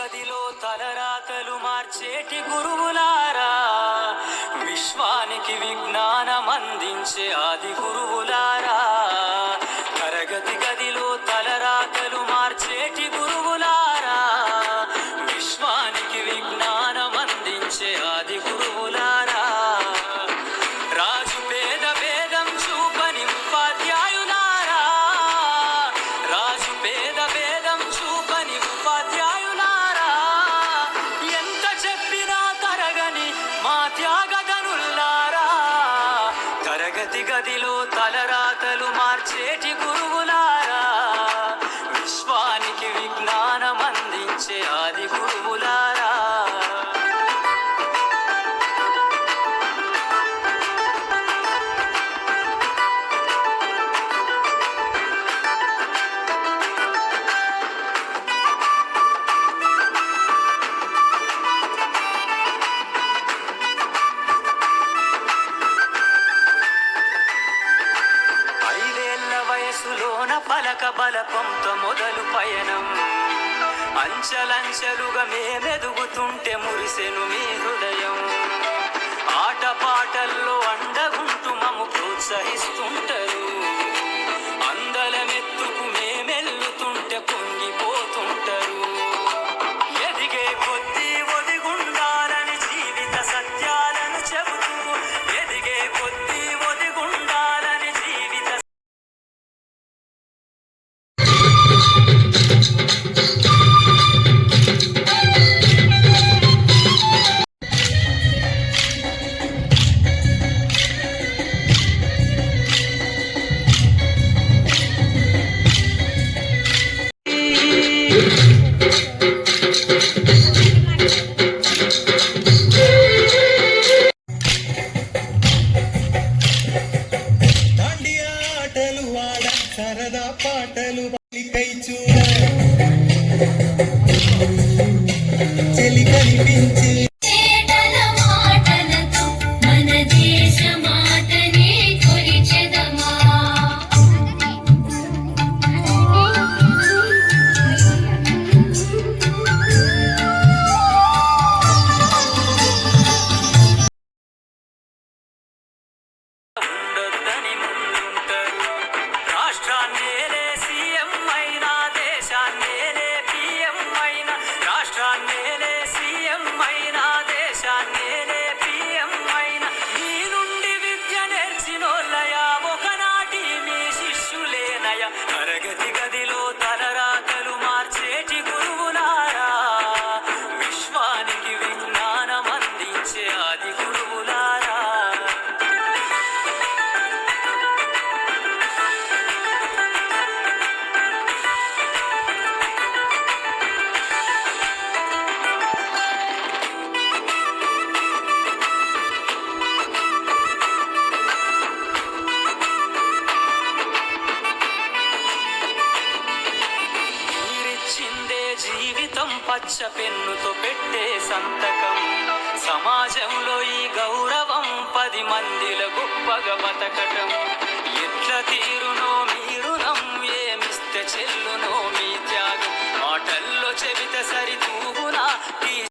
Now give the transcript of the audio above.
గదిలో తలరాతలు మార్చేటి గురువులారా, విశ్వానికి విజ్ఞానం అందించే ఆది గురువులారా. తరగతి గదిలో తలరాతలు మార్చేటి గురువులారా, విశ్వానికి విజ్ఞానం అందించే ఆది గురువులారా. రాజు పేద భేదం చూపని ఉపాధ్యాయులారా, రాజు పేద భేదం చూపని ఉపాధ్యాయులారా. ఎంత చెప్పినా తరగని మా త్యాగధనుల్లారా, తరగతి గదిలో తలరాతలు మార్చేటి గురువులారా, విశ్వానికి విజ్ఞానం అందించే ఆది గురువులారా. వయసులోన పలక బలపంతో మొదలు పయనం, అంచెలంచెలుగా మేమెదుగుతుంటే మురిసెను మీ హృదయం. ఆటపాటల్లో అండగుంటూ మము ప్రోత్సహిస్తుంటారు, అందలమెత్తుకు మేమెల్లుతుంటే పొంగిపోతుంటారు. ఎదిగే కొద్దీ ఒదిగుండాలని జీవిత సత్యాలను చెబుతూ, ఎదిగే కొద్దీ ఒదిగుండాలని జీవిత సరదా పాటలు పలికై చూడ చెలి కనిపించి తరగతి గదిలో తలరాతలు మార్చేటి గురువులారా, విశ్వానికి విజ్ఞానం అందించే ఆది గురువులారా. జీవితం పచ్చ పెన్నుతో పెట్టే సంతకం, సమాజంలో ఈ గౌరవం 10 మందిల గొప్పగా బతకటం. ఎట్ల తీరునో మీ రుణం, ఏమిస్తే చెల్లునో